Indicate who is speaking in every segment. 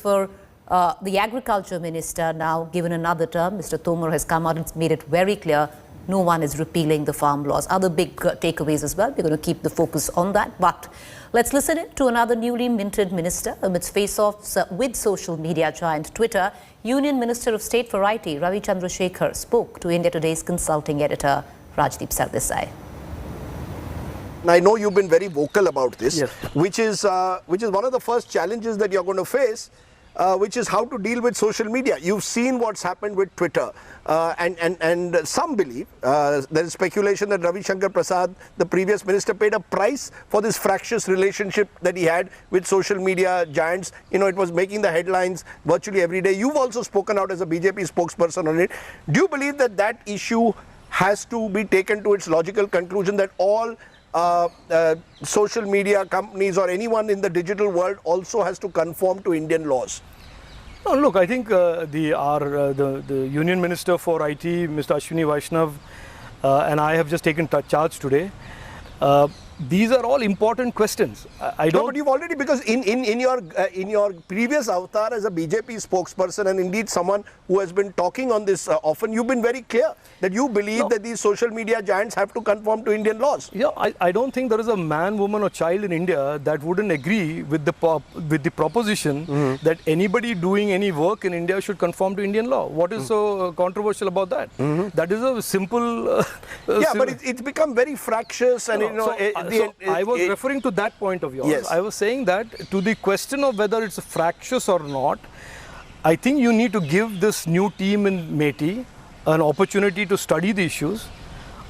Speaker 1: for the Agriculture Minister now given another term. Mr. Tomar has come out and made it very clear no one is repealing the farm laws. Other big takeaways as well. We're going to keep the focus on that. But let's listen in to another newly minted minister amidst face-offs with social media giant Twitter. Union Minister of State for IT, Ravi Chandrasekhar, spoke to India Today's consulting editor, Rajdeep Sardesai.
Speaker 2: I know you've been very vocal about this,
Speaker 3: yes.
Speaker 2: which is one of the first challenges that you're going to face, which is how to deal with social media. You've seen what's happened with Twitter, and some believe, there is speculation that Ravi Shankar Prasad, the previous minister, paid a price for this fractious relationship that he had with social media giants. You know, it was making the headlines virtually every day. You've also spoken out as a BJP spokesperson on it. Do you believe that that issue has to be taken to its logical conclusion, that all social media companies or anyone in the digital world also has to conform to Indian laws?
Speaker 3: No, look, I think the Union Minister for IT, Mr. Ashwini Vaishnav, and I have just taken charge today. These are all important questions. I don't.
Speaker 2: No, but you've already, because in your previous avatar as a BJP spokesperson and indeed someone who has been talking on this often, you've been very clear that you believe that these social media giants have to conform to Indian laws.
Speaker 3: Yeah, I don't think there is a man, woman or child in India that wouldn't agree with the proposition that anybody doing any work in India should conform to Indian law. What is so controversial about that? That is a simple...
Speaker 2: but it's become very fractious and,
Speaker 3: I was referring to that point of yours.
Speaker 2: Yes.
Speaker 3: I was saying that to the question of whether it's fractious or not, I think you need to give this new team in MeitY an opportunity to study the issues,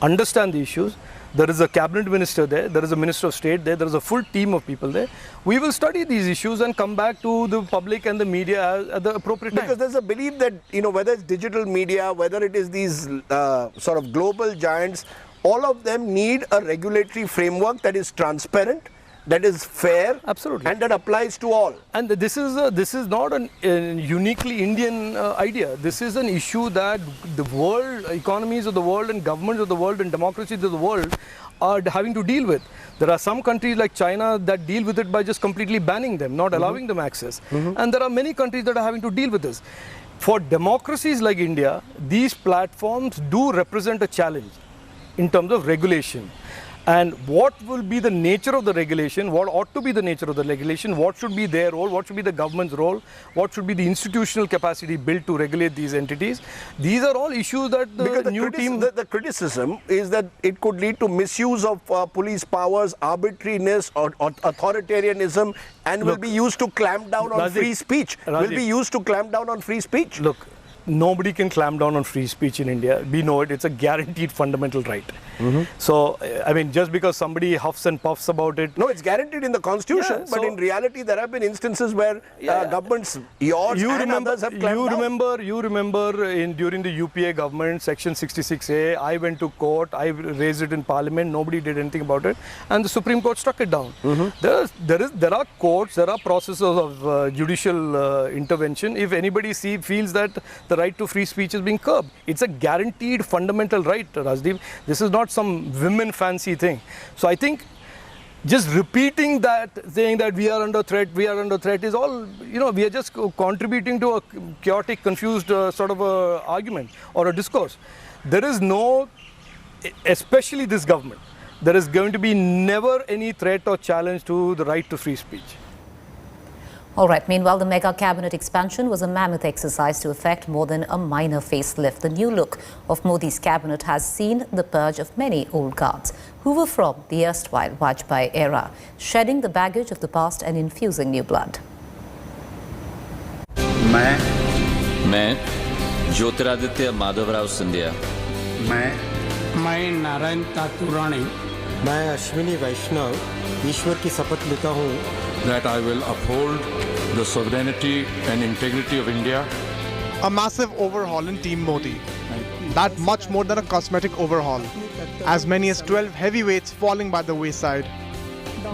Speaker 3: understand the issues. There is a cabinet minister there, there is a minister of state there, there is a full team of people there. We will study these issues and come back to the public and the media at the appropriate time.
Speaker 2: Because there's a belief that, you know, whether it's digital media, whether it is these sort of global giants, all of them need a regulatory framework that is transparent, that is fair,
Speaker 3: absolutely,
Speaker 2: and that applies to all.
Speaker 3: And this is not a uniquely Indian idea. This is an issue that the world, economies of the world and governments of the world and democracies of the world are having to deal with. There are some countries like China that deal with it by just completely banning them, not allowing them access. And there are many countries that are having to deal with this. For democracies like India, these platforms do represent a challenge in terms of regulation. And what will be the nature of the regulation, what ought to be the nature of the regulation, what should be their role, what should be the government's role, what should be the institutional capacity built to regulate these entities. These are all issues that the new team...
Speaker 2: The criticism is that it could lead to misuse of police powers, arbitrariness or authoritarianism, and will be used to clamp down on free speech. Will be used to clamp down on free speech.
Speaker 3: Look, nobody can clamp down on free speech in India. We know it. It's a guaranteed fundamental right. So, I mean, just because somebody huffs and puffs about it...
Speaker 2: No, it's guaranteed in the Constitution, but in reality, there have been instances where governments, yours and others, have clamped down.
Speaker 3: You remember during the UPA government, Section 66A, I went to court, I raised it in Parliament, nobody did anything about it, and the Supreme Court struck it down. There are courts, there are processes of judicial intervention. If anybody feels that the right to free speech is being curbed, it's a guaranteed fundamental right, Rajdeep. This is not some women fancy thing. So I think just repeating that, saying that we are under threat is all, you know, we are just contributing to a chaotic, confused sort of a argument or a discourse. There is no, especially this government, there is going to be never any threat or challenge to the right to free speech.
Speaker 1: All right. Meanwhile, the mega cabinet expansion was a mammoth exercise to effect more than a minor facelift. The new look of Modi's cabinet has seen the purge of many old guards who were from the erstwhile Vajpayee era, shedding the baggage of the past and infusing new blood.
Speaker 4: मैं ज्योतिरादित्य माधवराव सिंधिया
Speaker 5: मैं नारायण तातुरानी
Speaker 6: मैं अश्विनी वैष्णव ईश्वर की शपथ लेता हूँ
Speaker 7: that I will uphold the sovereignty and integrity of India.
Speaker 8: A massive overhaul in Team Modi. That much more than a cosmetic overhaul. As many as 12 heavyweights falling by the wayside.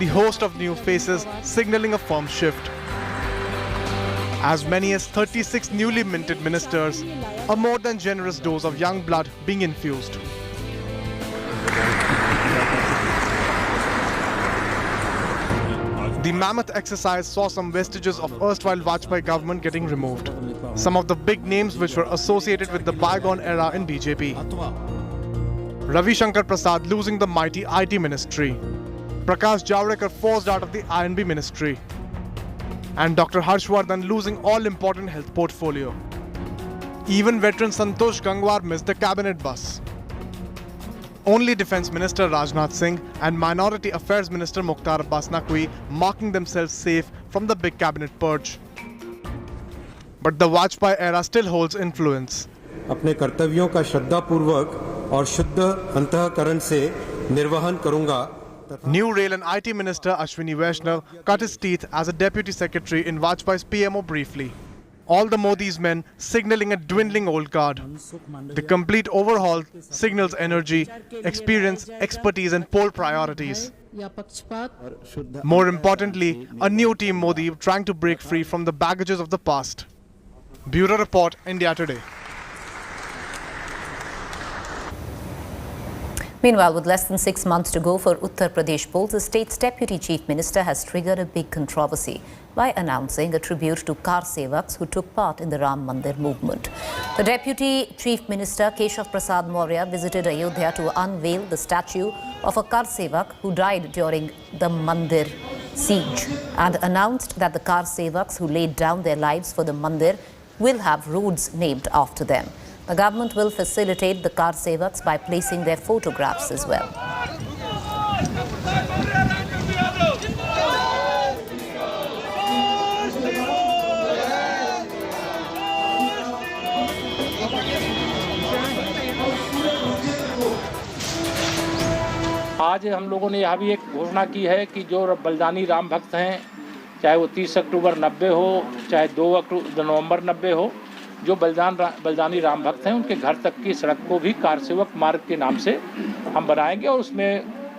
Speaker 8: The host of new faces signaling a firm shift. As many as 36 newly minted ministers, a more than generous dose of young blood being infused. The mammoth exercise saw some vestiges of erstwhile Vajpayee government getting removed. Some of the big names which were associated with the bygone era in BJP. Ravi Shankar Prasad losing the mighty IT ministry. Prakash Javadekar forced out of the I&B ministry. And Dr. Harshvardhan losing all important health portfolio. Even veteran Santosh Gangwar missed the cabinet bus. Only Defence Minister Rajnath Singh and Minority Affairs Minister Mukhtar Abbas Naqvi marking themselves safe from the big cabinet purge. But the Vajpayee era still holds influence.
Speaker 6: अपने कर्तव्यों का श्रद्धापूर्वक और शुद्ध अंतःकरण से निर्वहन करूंगा.
Speaker 8: New Rail and IT Minister Ashwini Vaishnav cut his teeth as a Deputy Secretary in Vajpayee's PMO briefly. All the Modi's men signaling a dwindling old guard. The complete overhaul signals energy, experience, expertise and poll priorities. More importantly, a new team Modi trying to break free from the baggages of the past. Bureau Report, India Today.
Speaker 1: Meanwhile, with less than 6 months to go for Uttar Pradesh polls, the state's Deputy Chief Minister has triggered a big controversy by announcing a tribute to car sevaks who took part in the Ram Mandir movement. The Deputy Chief Minister, Keshav Prasad Maurya, visited Ayodhya to unveil the statue of a car sevak who died during the Mandir siege and announced that the car sevaks who laid down their lives for the Mandir will have roads named after them. The government will facilitate the car sevaks by placing their photographs as well.
Speaker 9: आज हम लोगों ने यहाँ भी एक घोषणा की है कि जो बलिदानी राम भक्त हैं, चाहे वो 30 अक्टूबर 90 हो, चाहे 2 नवंबर 90 हो, जो बलिदानी राम भक्त हैं उनके घर तक की सड़क को भी कार सेवक मार्ग के नाम से हम बनाएंगे और उसमें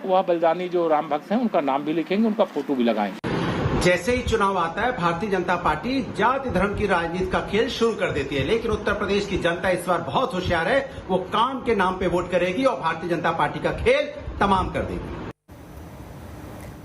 Speaker 9: वह बलिदानी जो राम भक्त हैं उनका नाम भी लिखेंगे, उनका फोटो भी लगाएंगे।
Speaker 10: जैसे ही चुनाव आता है, भारतीय जनता पार्टी जाति धर्म की राजनीति का खेल शुरू कर देती है, लेकिन उत्तर प्रदेश की जनता इस बार बहुत होशियार है। वो काम के नाम पे वोट करेगी और भारतीय जनता पार्टी का खेल तमाम कर देगी।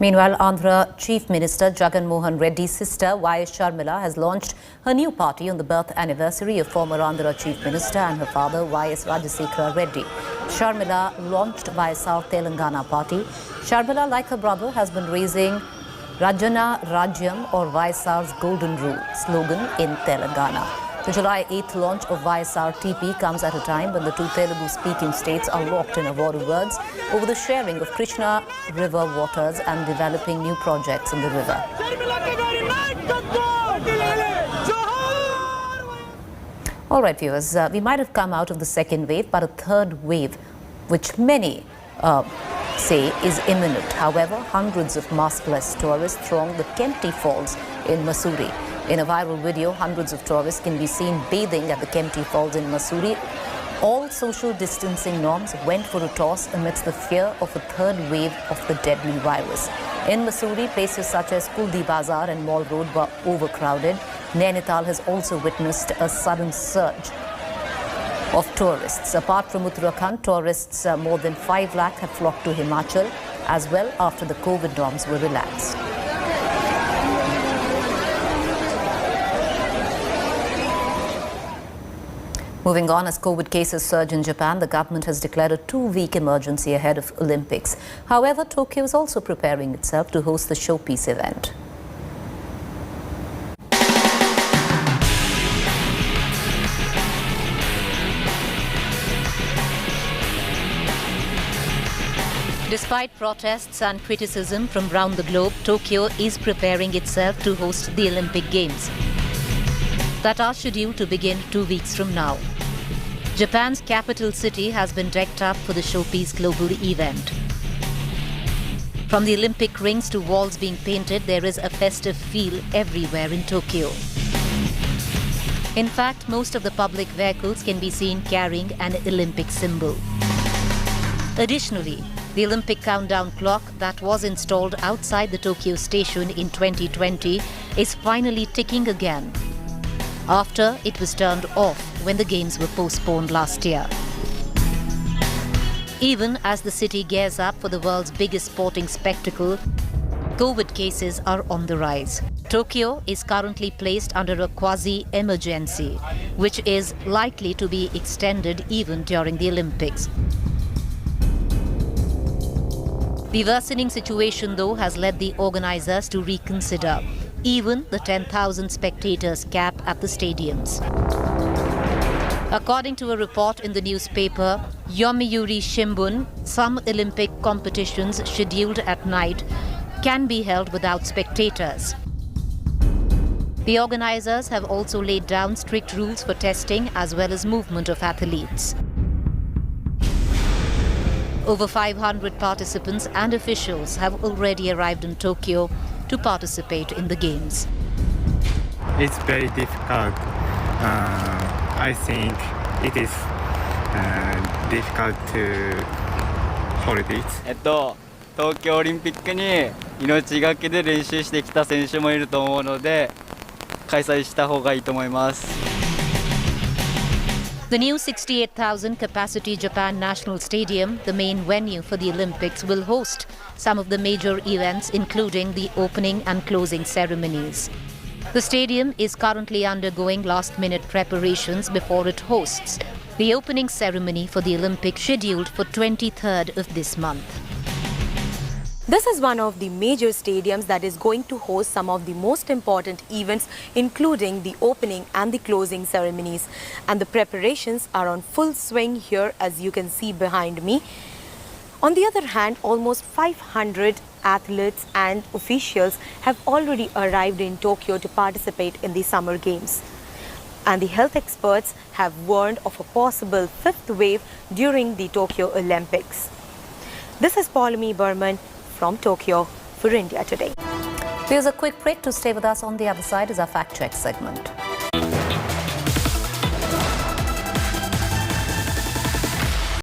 Speaker 1: Meanwhile, Andhra Chief Minister Jagan Mohan Reddy's sister Y.S. Sharmila has launched her new party on the birth anniversary of former Andhra Chief Minister and her father Y.S. Rajasekhara Reddy. Sharmila launched YSR Telangana Party. Sharmila, like her brother, has been raising Rajana Rajyam or YSR's Golden Rule slogan in Telangana. The July 8th launch of YSR TP comes at a time when the two Telugu-speaking states are locked in a war of words over the sharing of Krishna River waters and developing new projects in the river. All right, viewers, we might have come out of the second wave, but a third wave, which many say is imminent. However, hundreds of maskless tourists throng the Kempty Falls in Mussoorie. In a viral video, hundreds of tourists can be seen bathing at the Kempty Falls in Mussoorie. All social distancing norms went for a toss amidst the fear of a third wave of the deadly virus. In Mussoorie, places such as Kuldi Bazaar and Mall Road were overcrowded. Nainital has also witnessed a sudden surge of tourists. Apart from Uttarakhand, tourists more than 5 lakh have flocked to Himachal as well after the COVID norms were relaxed. Moving on, as COVID cases surge in Japan, the government has declared a 2-week emergency ahead of Olympics. However, Tokyo is also preparing itself to host the showpiece event. Despite protests and criticism from around the globe, Tokyo is preparing itself to host the Olympic Games that are scheduled to begin 2 weeks from now. Japan's capital city has been decked up for the showpiece global event. From the Olympic rings to walls being painted, there is a festive feel everywhere in Tokyo. In fact, most of the public vehicles can be seen carrying an Olympic symbol. Additionally, the Olympic countdown clock that was installed outside the Tokyo station in 2020 is finally ticking again, after it was turned off when the games were postponed last year. Even as the city gears up for the world's biggest sporting spectacle, COVID COVID cases are on the rise. Tokyo is currently placed under a quasi-emergency, which is likely to be extended even during the Olympics. The worsening situation, though, has led the organizers to reconsider even the 10,000 spectators cap at the stadiums. According to a report in the newspaper Yomiuri Shimbun, some Olympic competitions scheduled at night can be held without spectators. The organizers have also laid down strict rules for testing as well as movement of athletes. Over 500 participants and officials have already arrived in Tokyo to participate in the Games.
Speaker 11: It's very difficult. I think it is difficult to hold it.
Speaker 12: 東京オリンピックに命がけで練習してきた選手もいると思うので、開催した方がいいと思います。
Speaker 1: The new 68,000 capacity Japan National Stadium, the main venue for the Olympics, will host some of the major events, including the opening and closing ceremonies. The stadium is currently undergoing last-minute preparations before it hosts the opening ceremony for the Olympics scheduled for 23rd of this month.
Speaker 13: This is one of the major stadiums that is going to host some of the most important events, including the opening and the closing ceremonies. And the preparations are on full swing here, as you can see behind me. On the other hand, almost 500 athletes and officials have already arrived in Tokyo to participate in the Summer Games. And the health experts have warned of a possible fifth wave during the Tokyo Olympics. This is Paulami Burman from Tokyo for India Today.
Speaker 1: Here's a quick break. To stay with us on the other side is our fact check segment.